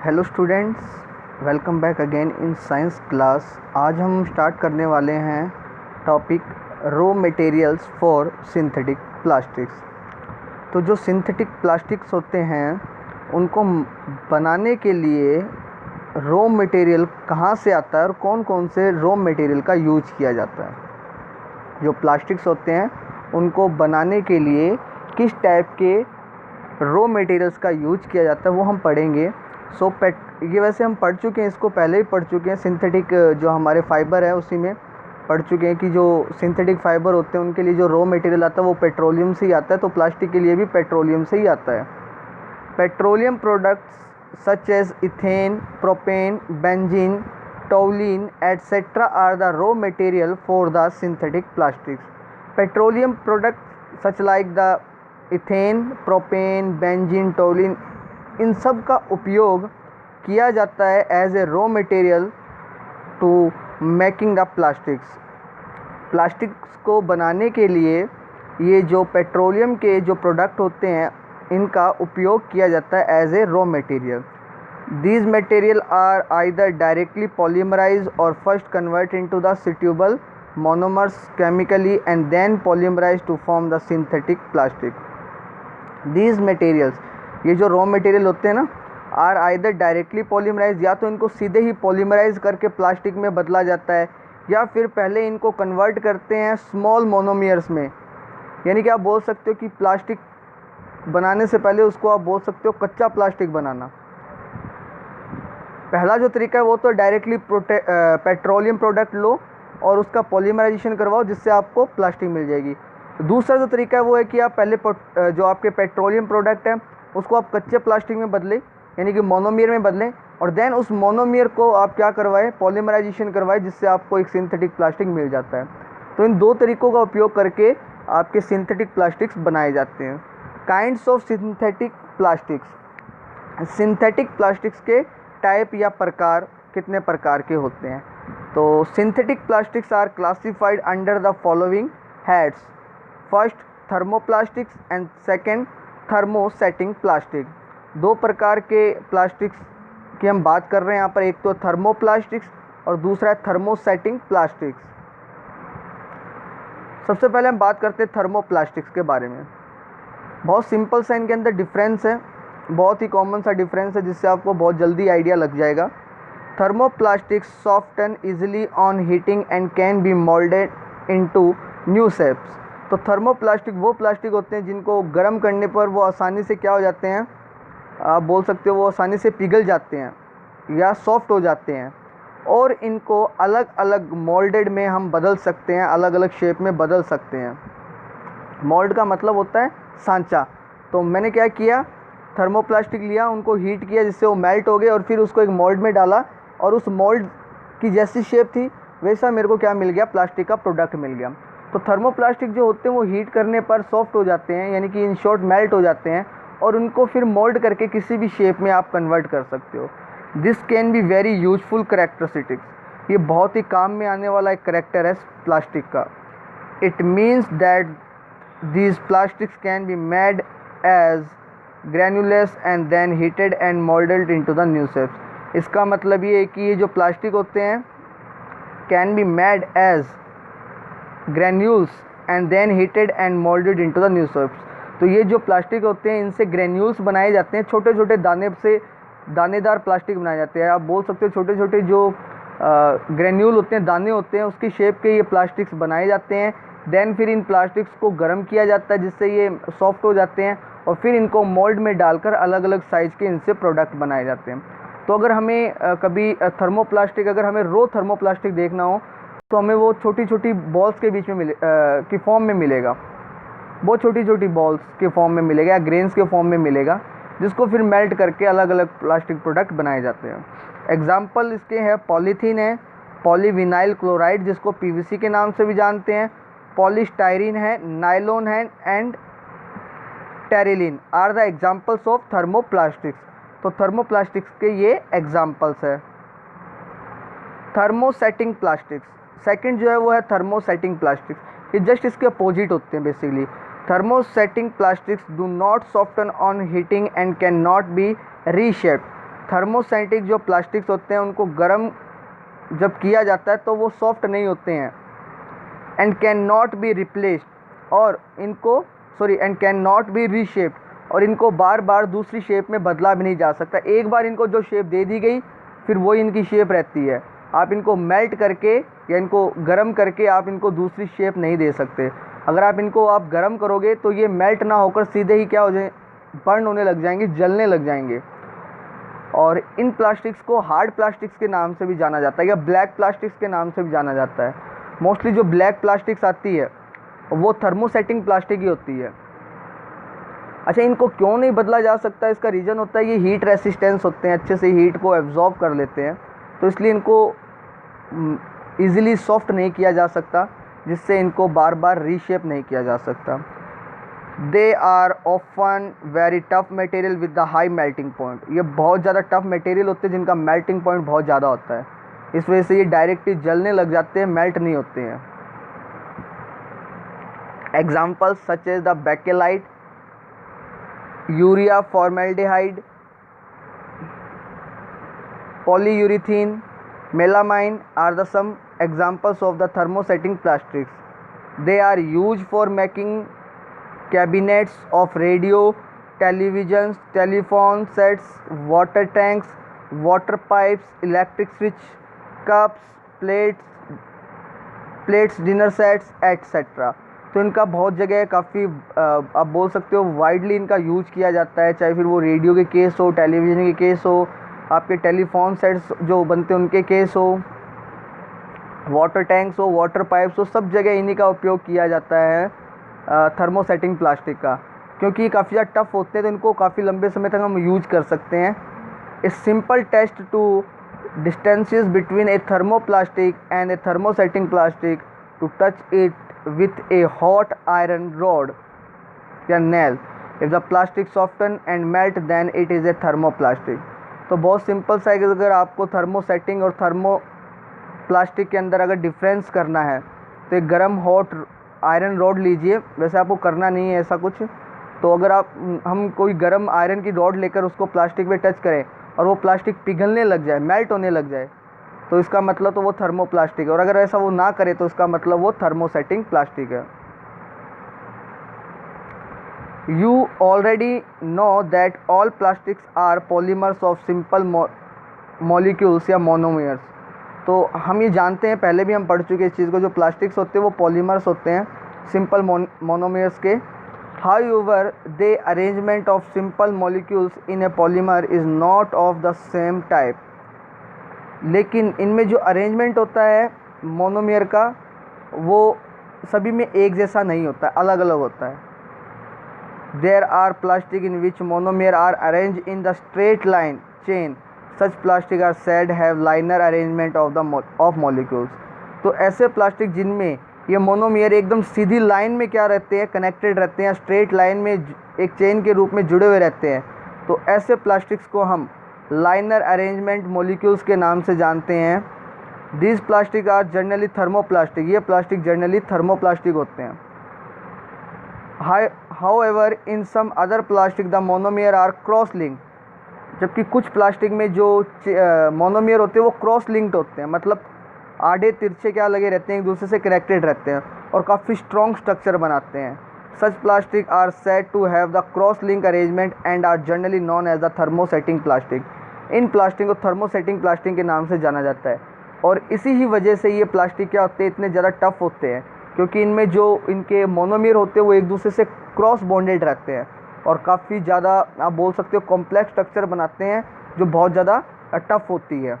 Hello students, welcome back again in science class. आज हम start करने वाले हैं topic raw materials for synthetic plastics. तो जो सिंथेटिक प्लास्टिक्स होते हैं उनको बनाने के लिए रॉ मटेरियल कहाँ से आता है और कौन कौन से रॉ मटेरियल का यूज किया जाता है। जो प्लास्टिक्स होते हैं उनको बनाने के लिए किस टाइप के रॉ मटेरियल्स का यूज किया जाता है वो हम पढ़ेंगे। ये वैसे हम पढ़ चुके हैं, इसको पहले ही पढ़ चुके हैं। सिंथेटिक जो हमारे फाइबर है उसी में पढ़ चुके हैं कि जो सिंथेटिक फाइबर होते हैं उनके लिए जो रॉ मटेरियल आता है वो पेट्रोलियम से ही आता है। तो प्लास्टिक के लिए भी पेट्रोलियम से ही आता है। Petroleum products such as ethane, propane, benzene, toluene etcetera are the raw material for the synthetic plastics. Petroleum product such like the ethane, propane, benzene, toluene, इन सब का उपयोग किया जाता है as a raw material to making the plastics. Plastics को बनाने के लिए ये जो पेट्रोलियम के जो प्रोडक्ट होते हैं इनका उपयोग किया जाता है as a raw material. These material are either directly polymerise or first convert into the suitable monomers chemically and then polymerized to form the synthetic plastic. These materials, ये जो रॉ मटेरियल होते हैं ना, आर आइदर डायरेक्टली पॉलीमराइज, या तो इनको सीधे ही polymerase करके प्लास्टिक में बदला जाता है या फिर पहले इनको कन्वर्ट करते हैं स्मॉल मोनोमियर्स में। यानी कि आप बोल सकते हो कि प्लास्टिक बनाने से पहले उसको आप बोल सकते हो कच्चा प्लास्टिक बनाना। पहला जो तरीका है वो तो डायरेक्टली पेट्रोलियम प्रोडक्ट लो और उसका पॉलीमराइजेशन करवाओ जिससे आपको प्लास्टिक मिल जाएगी। दूसरा जो तरीका है वो है कि आप पहले जो आपके पेट्रोलियम प्रोडक्ट है उसको आप कच्चे प्लास्टिक में बदलें, यानी कि मोनोमियर में बदलें, और देन उस मोनोमियर को आप क्या करवाएं, पॉलीमराइजेशन करवाएं, जिससे आपको एक सिंथेटिक प्लास्टिक मिल जाता है। तो इन दो तरीक़ों का उपयोग करके आपके सिंथेटिक प्लास्टिक्स बनाए जाते हैं। Kinds of synthetic plastics. Synthetic plastics के टाइप या प्रकार कितने प्रकार के होते हैं। तो synthetic plastics are classified under the following heads. First, thermoplastics and second, thermosetting plastic. दो प्रकार के प्लास्टिक्स की हम बात कर रहे हैं यहाँ पर, एक तो थर्मोप्लास्टिक्स और दूसरा है थर्मोसेटिंग प्लास्टिक्स। सबसे पहले हम बात करते हैं थर्मोप्लास्टिक्स के बारे में। बहुत सिंपल सा इनके अंदर डिफरेंस है, बहुत ही कॉमन सा डिफरेंस है जिससे आपको बहुत जल्दी आइडिया लग जाएगा। Thermoplastics soften easily on heating and can be moulded into new shapes. तो थर्मोप्लास्टिक वो प्लास्टिक होते हैं जिनको गर्म करने पर वो आसानी से क्या हो जाते हैं, आप बोल सकते हो वो आसानी से पिघल जाते हैं या सॉफ्ट हो जाते हैं, और इनको अलग अलग मोल्डेड में हम बदल सकते हैं, अलग अलग शेप में बदल सकते हैं। मोल्ड का मतलब होता है सांचा। तो मैंने क्या किया, थर्मोप्लास्टिक लिया, उनको हीट किया जिससे वो मेल्ट हो गए, और फिर उसको एक मोल्ड में डाला और उस मोल्ड की जैसी शेप थी वैसा मेरे को क्या मिल गया, प्लास्टिक का प्रोडक्ट मिल गया। तो थर्मोप्लास्टिक जो होते हैं वो हीट करने पर सॉफ्ट हो जाते हैं, यानी कि इन शॉर्ट मेल्ट हो जाते हैं, और उनको फिर मोल्ड करके किसी भी शेप में आप कन्वर्ट कर सकते हो। This can be very useful characteristics. ये बहुत ही काम में आने वाला एक करेक्टर है प्लास्टिक का। It means that these plastics can be made as granules and then heated and molded into the new shapes। इसका मतलब ये है कि ये जो प्लास्टिक होते हैं can be made as granules and then heated and molded into the new shapes। तो ये जो प्लास्टिक होते हैं इनसे ग्रेन्यूल्स बनाए जाते हैं, छोटे छोटे दाने से दानेदार प्लास्टिक बनाए जाते हैं। आप बोल सकते हो छोटे छोटे जो ग्रेन्यूल होते हैं, दाने होते हैं, उसकी शेप के ये प्लास्टिक्स बनाए जाते हैं। देन फिर इन प्लास्टिक्स को गर्म किया जाता है जिससे ये सॉफ्ट हो जाते हैं, और फिर इनको मोल्ड में डालकर अलग अलग साइज़ के इनसे प्रोडक्ट बनाए जाते हैं। तो अगर हमें कभी थर्मोप्लास्टिक, अगर हमें रो थर्मोप्लास्टिक देखना हो तो हमें वो छोटी छोटी बॉल्स के बीच में की फॉर्म में मिलेगा, बहुत छोटी छोटी बॉल्स के फॉर्म में मिलेगा या ग्रेन्स के फॉर्म में मिलेगा, जिसको फिर मेल्ट करके अलग अलग प्लास्टिक प्रोडक्ट बनाए जाते हैं। एग्जाम्पल इसके हैं पॉलीथीन है, पॉलीविनाइल क्लोराइड जिसको पीवीसी के नाम से भी जानते हैं, पॉलीस्टाइरीन है, नायलॉन है, and terylene are the examples of thermoplastics. तो थर्मोप्लास्टिक्स के ये एग्जाम्पल्स है। थर्मोसेटिंग प्लास्टिक्स, सेकंड जो है वो है थर्मोसेटिंग प्लास्टिक्स। ये जस्ट इसके अपोजिट होते हैं basically. Thermosetting plastics do not soften on heating and cannot be reshaped. Thermostatic जो प्लास्टिक्स होते हैं उनको गर्म जब किया जाता है तो वो सॉफ्ट नहीं होते हैं and can not be replaced और इनको and can not be reshaped और इनको बार बार दूसरी शेप में बदला भी नहीं जा सकता। एक बार इनको जो शेप दे दी गई फिर वही इनकी शेप रहती है। आप इनको मेल्ट करके या इनको गर्म करके आप इनको दूसरी शेप नहीं दे सकते। अगर आप इनको गर्म करोगे तो ये मेल्ट ना होकर सीधे ही क्या हो जाए, बर्न होने लग जाएंगे, जलने लग जाएंगे। और इन प्लास्टिक्स को हार्ड प्लास्टिक्स के नाम से भी जाना जाता है या ब्लैक प्लास्टिक्स के नाम से भी जाना जाता है। मोस्टली जो ब्लैक प्लास्टिक्स आती है वो थर्मोसेटिंग प्लास्टिक ही होती है। अच्छा, इनको क्यों नहीं बदला जा सकता, इसका रीज़न होता है ये हीट रेसिस्टेंस होते हैं, अच्छे से हीट को एब्जॉर्ब कर लेते हैं, तो इसलिए इनको ईज़िली सॉफ्ट नहीं किया जा सकता, जिससे इनको बार बार रीशेप नहीं किया जा सकता। They are often very tough material with the high melting point. ये बहुत ज़्यादा टफ मटेरियल होते हैं जिनका मेल्टिंग पॉइंट बहुत ज़्यादा होता है, इस वजह से ये डायरेक्टली जलने लग जाते हैं, मेल्ट नहीं होते हैं। Examples such as the bakelite, urea formaldehyde, polyurethane, melamine are the some examples of the thermosetting plastics. They are used for making cabinets of radio, televisions, telephone sets, water tanks, water pipes, electric switch, cups, plates, dinner sets, etc. तो इनका बहुत जगह काफ़ी आप बोल सकते हो widely इनका यूज किया जाता है, चाहे फिर वो रेडियो के केस हो, टेलीविज़न के केस हो, आपके टेलीफोन सेट्स जो बनते हैं उनके केस हो, वाटर टैंक्स हो, वाटर पाइप्स हो, सब जगह इन्हीं का उपयोग किया जाता है थर्मोसेटिंग प्लास्टिक का, क्योंकि ये काफ़ी ज़्यादा टफ होते हैं तो इनको काफ़ी लंबे समय तक हम यूज कर सकते हैं। A simple test to distances between a thermoplastic and a thermosetting plastic to touch it with a hot iron rod या nail. If the plastic soften and melt then it is a thermoplastic. तो बहुत simple सा है कि अगर आपको thermosetting और thermoplastic के अंदर अगर डिफरेंस करना है तो एक गर्म हॉट आयरन रॉड लीजिए, वैसे आपको करना नहीं है ऐसा कुछ, तो अगर हम कोई गर्म आयरन की रॉड लेकर उसको प्लास्टिक पे टच करें और वो प्लास्टिक पिघलने लग जाए, मेल्ट होने लग जाए, तो इसका मतलब तो वो थर्मोप्लास्टिक है। और अगर ऐसा वो ना करे तो इसका मतलब वो थर्मोसेटिंग प्लास्टिक है। You already know that all plastics are polymers of simple molecules या मोनोमर्स। तो हम ये जानते हैं, पहले भी हम पढ़ चुके इस चीज़ को, जो प्लास्टिक्स होते हैं वो पॉलीमर्स होते हैं सिंपल मोनोमर्स के। However they arrangement of simple molecules in A polymer is not of the same type. लेकिन इनमें जो अरेंजमेंट होता है मोनोमर का वो सभी में एक जैसा नहीं होता है, अलग अलग होता है। There are plastic in which monomer are arrange in the straight line chain, such plastic are said have linear arrangement of molecules. तो ऐसे प्लास्टिक जिनमें ये मोनोमर एकदम सीधी लाइन में क्या रहते हैं, कनेक्टेड रहते हैं, स्ट्रेट लाइन में एक चेन के रूप में जुड़े हुए रहते हैं, तो ऐसे प्लास्टिक्स को हम लाइनर अरेंजमेंट मॉलिक्यूल्स के नाम से जानते हैं। These plastic are generally thermoplastic. ये प्लास्टिक जनरली थर्मोप्लास्टिक होते हैं। However in some other plastic the monomer are cross link. जबकि कुछ प्लास्टिक में जो मोनोमर होते हैं वो क्रॉस लिंक्ड होते हैं, मतलब आधे तिरछे क्या लगे रहते हैं, एक दूसरे से कनेक्टेड रहते हैं और काफ़ी स्ट्रॉन्ग स्ट्रक्चर बनाते हैं। Such plastic are said to have the cross-link arrangement and are generally known as the thermosetting plastic. In plastic को थर्मोसेटिंग प्लास्टिक के नाम से जाना जाता है और इसी ही वजह से ये प्लास्टिक क्या होते हैं, इतने ज़्यादा टफ होते हैं, क्योंकि इनमें जो इनके मोनोमर होते हैं वो एक दूसरे से क्रॉस बॉन्डेड रहते हैं और काफ़ी ज़्यादा आप बोल सकते हो कॉम्प्लेक्स स्ट्रक्चर बनाते हैं जो बहुत ज़्यादा टफ होती है।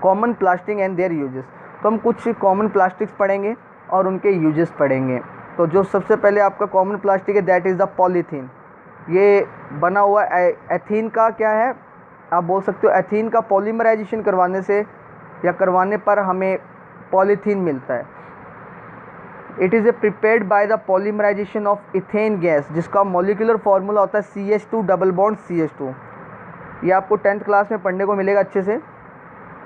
Common plastic and there uses. तो हम कुछ कॉमन प्लास्टिक्स पढ़ेंगे और उनके यूजेस पढ़ेंगे। तो जो सबसे पहले आपका कॉमन प्लास्टिक है दैट इज़ द पॉलीथीन। ये बना हुआ एथीन का क्या है, आप बोल सकते हो एथीन का पॉलीमराइजेशन करवाने से या करवाने पर हमें पॉलीथीन मिलता है। It is a prepared by the polymerization of ethene gas, जिसका मॉलिक्यूलर फार्मूला होता है CH2 डबल बॉन्ड CH2। ये आपको 10th क्लास में पढ़ने को मिलेगा अच्छे से।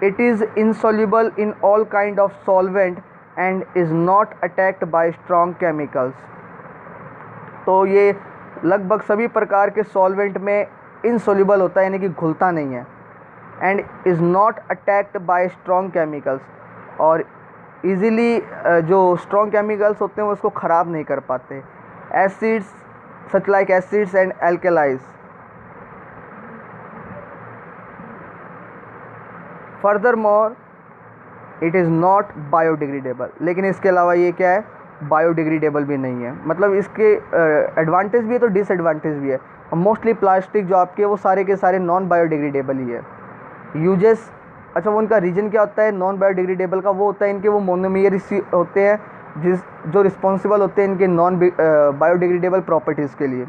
It is insoluble in all kind of solvent and is not attacked by strong chemicals. तो ये लगभग सभी प्रकार के सॉल्वेंट में इनसोल्यूबल होता है, यानी कि घुलता नहीं है, and is not attacked by strong chemicals, और इजीली जो स्ट्रॉन्ग केमिकल्स होते हैं वो उसको ख़राब नहीं कर पाते। Acids such like acids and alkalis. Furthermore it is not biodegradable, लेकिन इसके अलावा ये क्या है, बायोडिग्रेडेबल भी नहीं है। मतलब इसके एडवांटेज भी है तो डिसएडवांटेज भी है, और मोस्टली प्लास्टिक जो आपके वो सारे के सारे नॉन बायोडिग्रेडेबल ही है। यूजेस, अच्छा वो उनका रीजन क्या होता है नॉन बायोडिग्रेडेबल का, वो होता है इनके वो मोनोमर्स होते हैं जो रिस्पॉन्सिबल होते हैं इनके नॉन बायोडिग्रेडेबल प्रॉपर्टीज़ के लिए।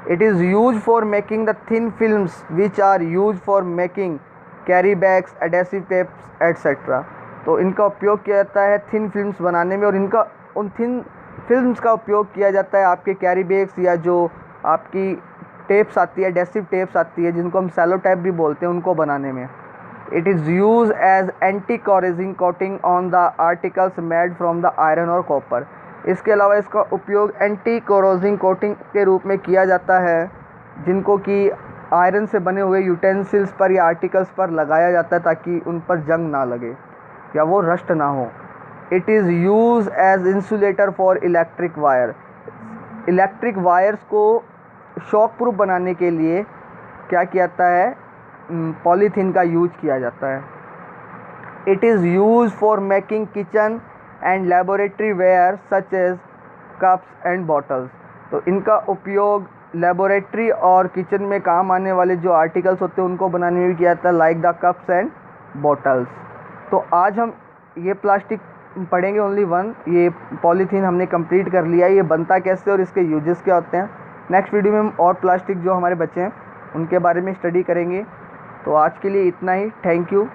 It is use for making the thin films which are use for making carry bags, adhesive tapes etcetera. तो इनका उपयोग किया जाता है थिन फिल्म्स बनाने में, और इनका उन थिन फिल्म्स का उपयोग किया जाता है आपके कैरी बैग्स या जो आपकी टेप्स आती है, एडेसिव टेप्स आती है जिनको हम सेलो टेप भी बोलते हैं, उनको बनाने में। It is use as anti corroding coating on the articles made from the iron और कॉपर। इसके अलावा इसका उपयोग एंटी कोरोजिंग कोटिंग के रूप में किया जाता है, जिनको कि आयरन से बने हुए यूटेंसिल्स पर या आर्टिकल्स पर लगाया जाता है ताकि उन पर जंग ना लगे या वो रस्ट ना हो। It is use as insulator for electric wire. Electric wires को शॉक प्रूफ बनाने के लिए क्या किया जाता है, पॉलीथीन का यूज किया जाता है। It is use for making kitchen and laboratory ware such as cups and bottles. तो इनका उपयोग लेबोरेटरी और किचन में काम आने वाले जो आर्टिकल्स होते हैं उनको बनाने में भी किया जाता है, like the cups and bottles. तो आज हम ये प्लास्टिक पढ़ेंगे ओनली वन, ये पॉलीथीन हमने कंप्लीट कर लिया है, ये बनता कैसे और इसके यूजेस क्या होते हैं। नेक्स्ट वीडियो में हम और प्लास्टिक जो हमारे बचे हैं उनके बारे में स्टडी करेंगे। तो आज के लिए इतना ही, थैंक यू।